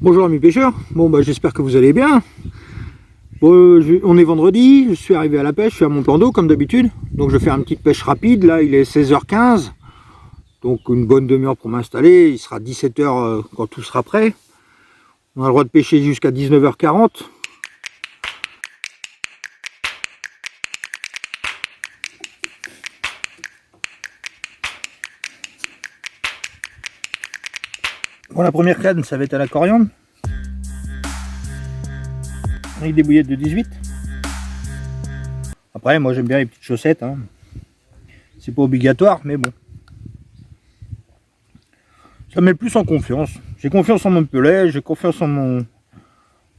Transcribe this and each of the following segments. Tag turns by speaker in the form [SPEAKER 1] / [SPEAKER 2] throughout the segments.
[SPEAKER 1] Bonjour amis pêcheurs, bon bah j'espère que vous allez bien. On est vendredi, je suis arrivé à la pêche, je suis à mon plan d'eau comme d'habitude. Donc je vais faire une petite pêche rapide, là il est 16h15. Donc une bonne demi-heure pour m'installer, il sera 17h quand tout sera prêt. On a le droit de pêcher jusqu'à 19h40. Bon, la première canne, ça va être à la coriandre. Avec des bouillettes de 18. Après, moi j'aime bien les petites chaussettes. Hein. C'est pas obligatoire, mais bon. Ça me met plus en confiance. J'ai confiance en mon pelet, j'ai confiance en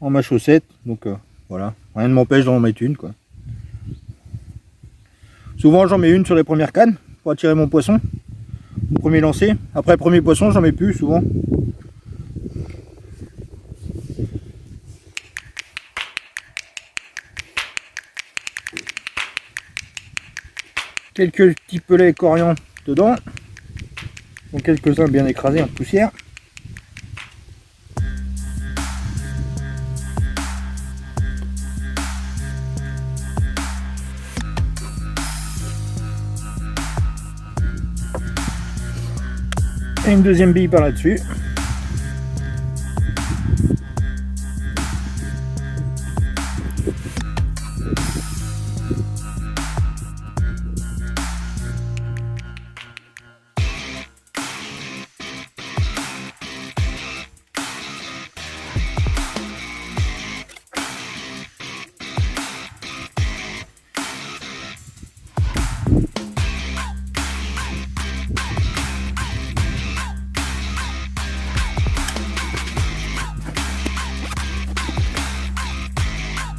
[SPEAKER 1] ma chaussette. Donc voilà, rien ne m'empêche d'en mettre une, quoi. Souvent j'en mets une sur les premières cannes pour attirer mon poisson. Au premier lancer. Après le premier poisson, j'en mets plus souvent. Quelques petits pelets coriandre dedans. Donc quelques-uns bien écrasés en poussière. Et une deuxième bille par là-dessus.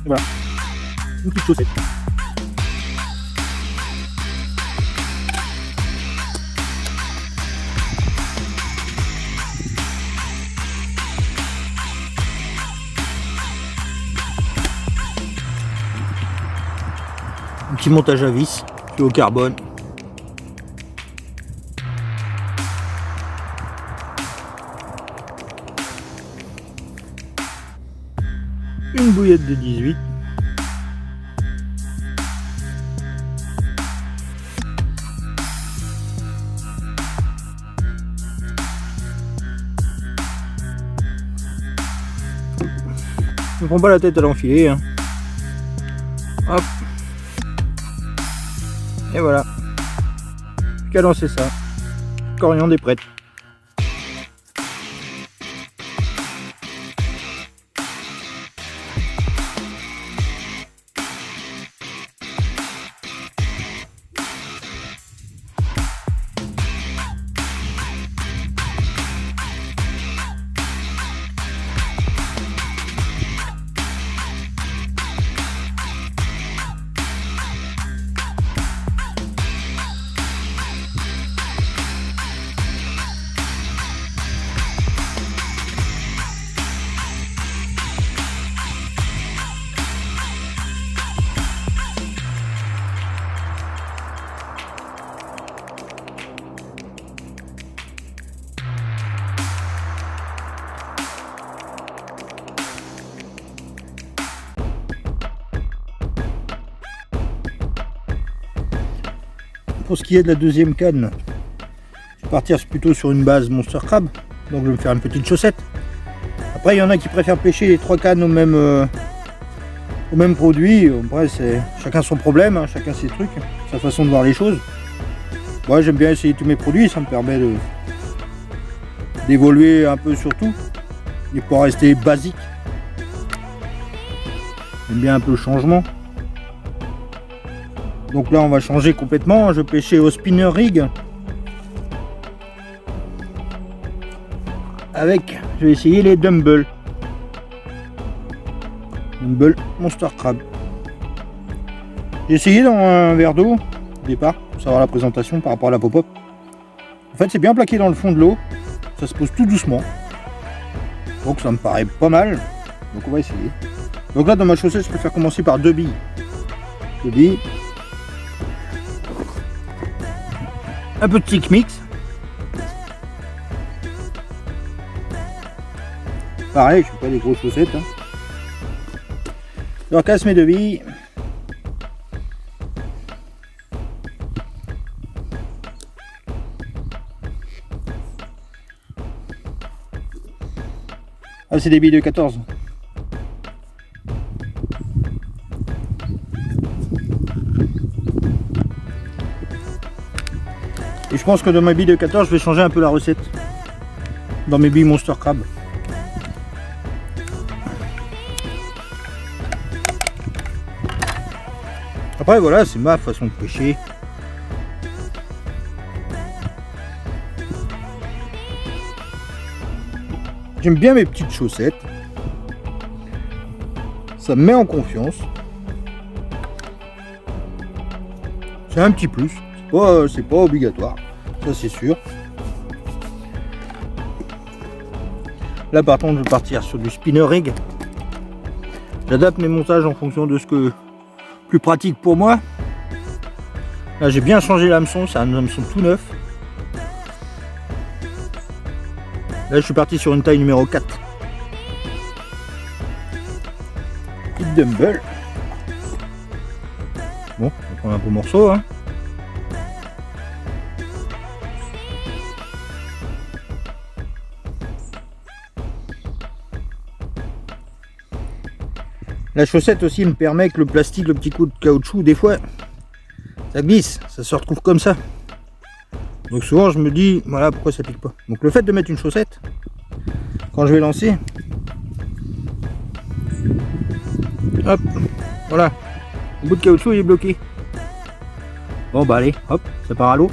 [SPEAKER 1] Voilà, une petite chaussette. Un petit montage à vis, puis au carbone. Une bouillette de 18. Ne prends pas la tête à l'enfiler. Hein. Hop. Et voilà. Plus qu'à lancer ça. Coriandre est prête. Pour ce qui est de la deuxième canne, je vais partir plutôt sur une base Monster Crab, donc je vais me faire une petite chaussette. Après il y en a qui préfèrent pêcher les trois cannes au même produit. Après c'est chacun son problème, hein, chacun ses trucs, sa façon de voir les choses. Moi j'aime bien essayer tous mes produits, ça me permet d'évoluer un peu sur tout et pour rester basique. J'aime bien un peu le changement. Donc là on va changer complètement, je vais pêcher au spinner rig avec, je vais essayer les Dumble Monster Crab. J'ai essayé dans un verre d'eau au départ pour savoir la présentation par rapport à la pop-up. En fait c'est bien plaqué dans le fond de l'eau, ça se pose tout doucement, donc ça me paraît pas mal, donc on va essayer. Donc là dans ma chaussette je préfère commencer par deux billes. Un peu de Tick Mix. Pareil, je fais pas des grosses chaussettes. Hein. Je recasse mes devis. Ah, c'est des billes de 14. Et je pense que dans mes billes de 14, je vais changer un peu la recette. Dans mes billes Monster Crab. Après voilà, c'est ma façon de pêcher. J'aime bien mes petites chaussettes. Ça me met en confiance. C'est un petit plus. C'est pas obligatoire. Ça c'est sûr. Là par contre je vais partir sur du spinner rig. J'adapte mes montages en fonction de ce que plus pratique pour moi. Là j'ai bien changé l'hameçon, c'est un hameçon tout neuf. Là je suis parti sur une taille numéro 4. Petite dumbbell. Bon, on va prendre un beau morceau. Hein. La chaussette aussi me permet que le plastique, le petit coup de caoutchouc, des fois, ça glisse, ça se retrouve comme ça. Donc souvent je me dis, voilà pourquoi ça pique pas. Donc le fait de mettre une chaussette, quand je vais lancer, hop, voilà, le bout de caoutchouc il est bloqué. Bon bah allez, hop, ça part à l'eau.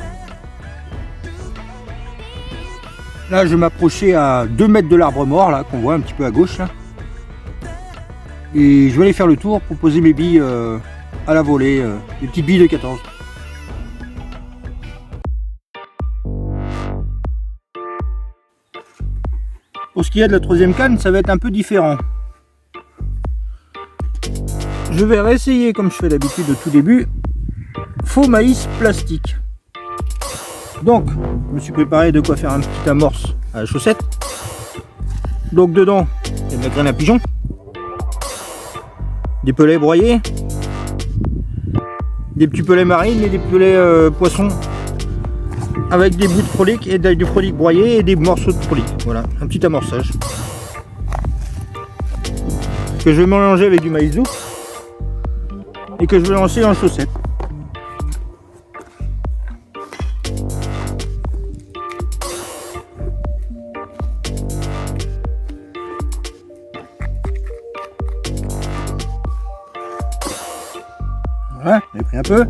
[SPEAKER 1] Là je vais m'approcher à 2 mètres de l'arbre mort, là, qu'on voit un petit peu à gauche. Là. Et je vais aller faire le tour pour poser mes billes à la volée, des petites billes de 14. Pour ce qui est de la troisième canne, ça va être un peu différent. Je vais réessayer, comme je fais d'habitude au tout début, faux maïs plastique. Donc, je me suis préparé de quoi faire un petit amorce à la chaussette. Donc dedans, il y a de la graine à pigeon. Des pelets broyés, des petits pelets marines et des pelets poissons avec des bouts de frolic et du frolic broyé et des morceaux de frolic. Voilà, un petit amorçage que je vais mélanger avec du maïs doux et que je vais lancer en chaussette. Voilà, j'ai pris un peu.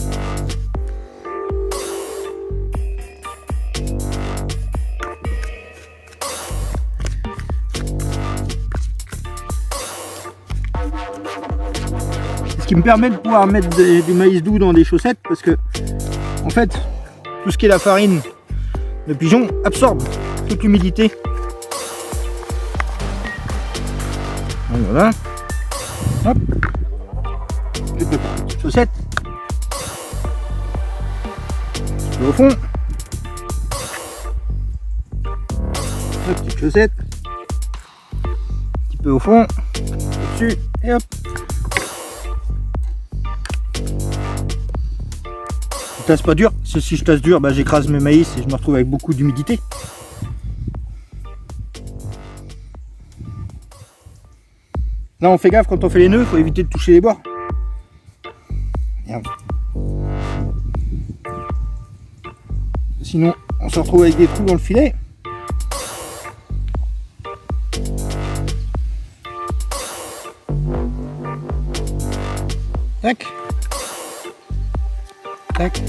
[SPEAKER 1] Ce qui me permet de pouvoir mettre du maïs doux dans des chaussettes parce que, en fait, tout ce qui est la farine de pigeon absorbe toute l'humidité. Voilà. Hop. Je prépare une petite chaussette. Au fond, la petite chaussette, un petit peu au fond, au-dessus, et hop. Je tasse pas dur, parce que si je tasse dur, bah, j'écrase mes maïs et je me retrouve avec beaucoup d'humidité. Là on fait gaffe quand on fait les nœuds, il faut éviter de toucher les bords. Merde. Sinon, on se retrouve avec des trous dans le filet. Tac. Tac.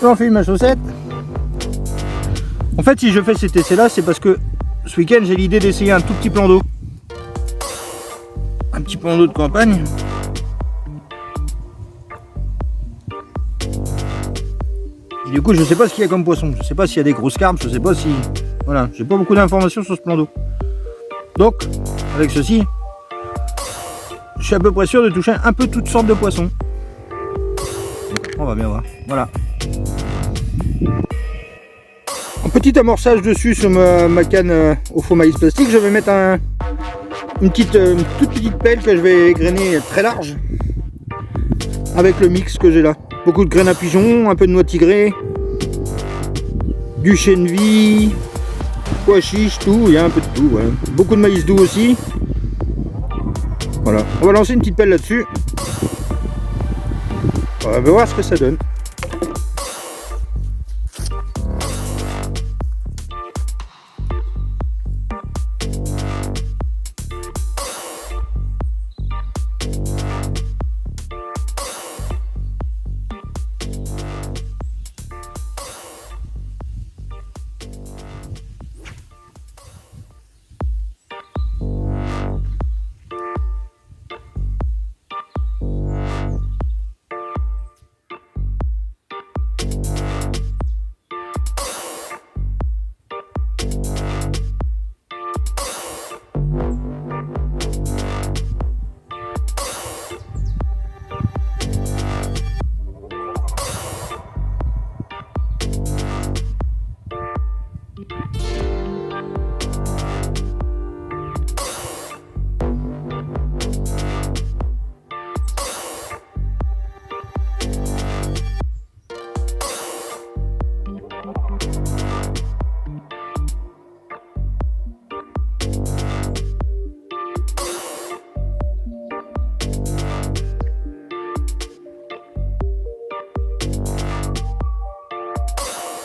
[SPEAKER 1] J'enfile ma chaussette. En fait, si je fais cet essai là, c'est parce que ce week-end j'ai l'idée d'essayer un tout petit plan d'eau. Un petit plan d'eau de campagne. Et du coup, je sais pas ce qu'il y a comme poisson. Je sais pas s'il y a des grosses carpes. Je sais pas si. Voilà, j'ai pas beaucoup d'informations sur ce plan d'eau. Donc, avec ceci, je suis à peu près sûr de toucher un peu toutes sortes de poissons. va bien voir. Voilà. Un petit amorçage dessus sur ma canne au faux maïs plastique. Je vais mettre une toute petite pelle que je vais grainer très large avec le mix que j'ai là. Beaucoup de graines à pigeon, un peu de noix tigrée, du chènevis, pois chiche, tout, il y a un peu de tout. Voilà. Beaucoup de maïs doux aussi. Voilà, on va lancer une petite pelle là-dessus. On va voir ce que ça donne.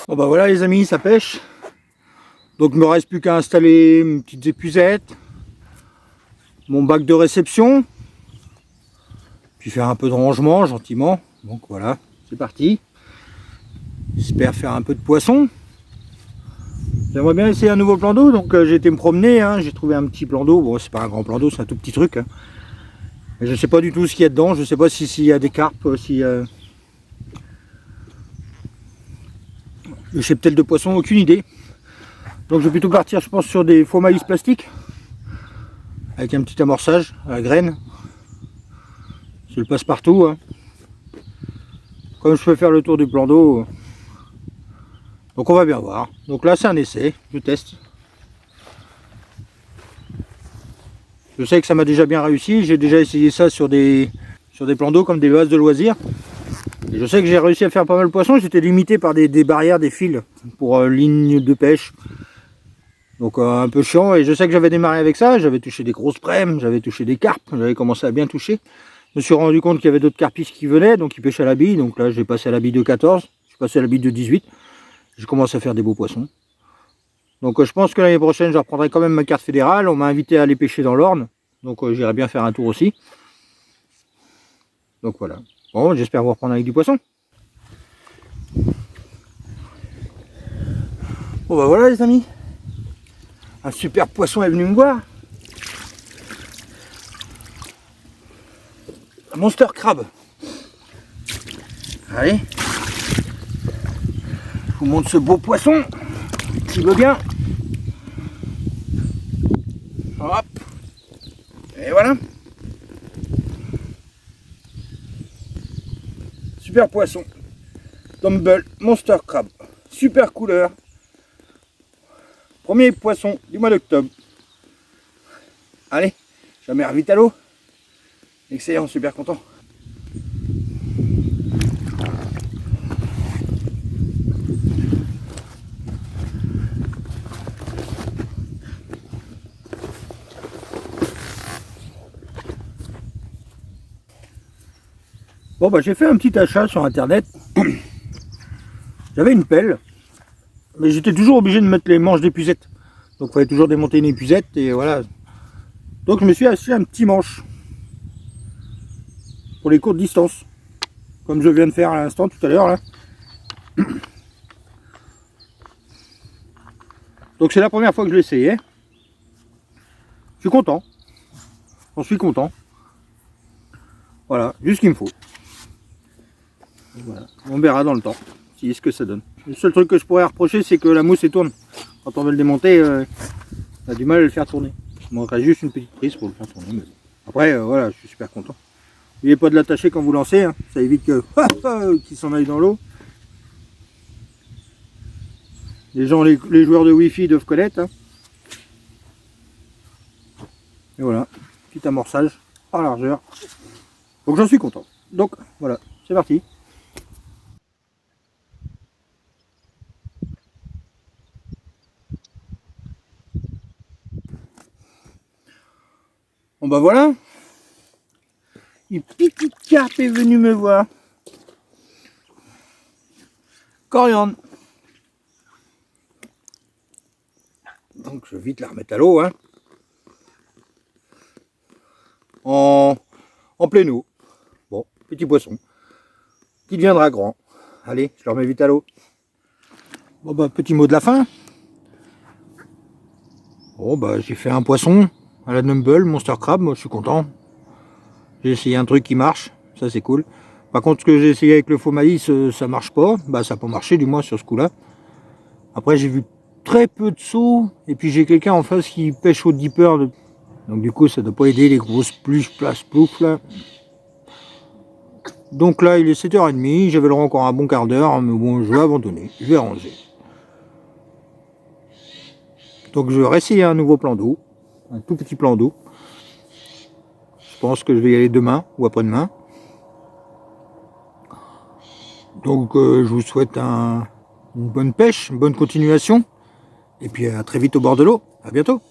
[SPEAKER 1] Bon bah voilà les amis, ça pêche. Donc il me reste plus qu'à installer mes petites épuisettes, mon bac de réception, puis faire un peu de rangement gentiment. Donc voilà, c'est parti. J'espère faire un peu de poisson. J'aimerais bien essayer un nouveau plan d'eau, donc j'ai été me promener, hein, j'ai trouvé un petit plan d'eau. Bon, c'est pas un grand plan d'eau, c'est un tout petit truc. Hein. Mais je sais pas du tout ce qu'il y a dedans, je sais pas s'il y a des carpes, si des cheptels de poisson, aucune idée. Donc je vais plutôt partir, je pense, sur des faux maïs plastiques avec un petit amorçage à la graine. Je le passe partout. Hein. Comme je peux faire le tour du plan d'eau. Donc on va bien voir. Donc là c'est un essai, je teste. Je sais que ça m'a déjà bien réussi. J'ai déjà essayé ça sur des plans d'eau comme des bases de loisirs. Et je sais que j'ai réussi à faire pas mal de poissons. J'étais limité par des barrières, des fils pour ligne de pêche. Donc un peu chiant. Et je sais que j'avais démarré avec ça. J'avais touché des grosses prèmes, j'avais touché des carpes. J'avais commencé à bien toucher. Je me suis rendu compte qu'il y avait d'autres carpistes qui venaient. Donc ils pêchaient à la bille. Donc là j'ai passé à la bille de 14. Je suis passé à la bille de 18. Je commence à faire des beaux poissons. Donc je pense que l'année prochaine je reprendrai quand même ma carte fédérale. On m'a invité à aller pêcher dans l'Orne. Donc j'irai bien faire un tour aussi. Donc voilà. Bon, j'espère vous reprendre avec du poisson. Bon bah voilà les amis. Un super poisson est venu me voir. Un monster crabe. Allez. Je vous montre ce beau poisson. S'il veut bien. Hop. Et voilà. Super poisson. Tumble monster crabe. Super couleur. Premier poisson du mois d'octobre. Allez, je la mets vite à l'eau. Excellent, super content. Bon bah j'ai fait un petit achat sur internet. J'avais une pelle, mais j'étais toujours obligé de mettre les manches d'épuisette. Donc il fallait toujours démonter une épuisette et voilà. Donc je me suis acheté un petit manche pour les courtes distances, comme je viens de faire à l'instant tout à l'heure là. Donc c'est la première fois que je l'essayais. Je suis content. J'en suis content. Voilà, juste ce qu'il me faut. Voilà. On verra dans le temps si ce que ça donne. Le seul truc que je pourrais reprocher, c'est que la mousse elle tourne. Quand on veut le démonter, on a du mal à le faire tourner. Il manquerait juste une petite prise pour le faire tourner. Mais après, voilà, je suis super content. N'oubliez pas de l'attacher quand vous lancez, hein. Ça évite que qu'il s'en aille dans l'eau. Les joueurs de Wi-Fi doivent connaître. Hein. Et voilà, petit amorçage à largeur. Donc j'en suis content. Donc voilà, c'est parti. Bon bah voilà, une petite carpe est venue me voir. Coriandre. Donc je vais vite la remettre à l'eau, hein. En pleine eau. Bon, petit poisson. Qui deviendra grand. Allez, je le remets vite à l'eau. Bon bah petit mot de la fin. Bon bah j'ai fait un poisson à la Numble, Monster Crab, moi je suis content. J'ai essayé un truc qui marche, ça c'est cool. Par contre ce que j'ai essayé avec le faux maïs, ça marche pas. Bah ça n'a pas marché du moins sur ce coup là. Après j'ai vu très peu de sauts. Et puis j'ai quelqu'un en face qui pêche au dipper. Donc du coup ça ne doit pas aider les grosses pluches, place, plouf là. Donc là il est 7h30, j'avais encore un bon quart d'heure, mais bon je vais abandonner, je vais ranger. Donc je vais réessayer un nouveau plan d'eau, un tout petit plan d'eau. Je pense que je vais y aller demain ou après-demain. Donc je vous souhaite une bonne pêche, une bonne continuation. Et puis à très vite au bord de l'eau. À bientôt.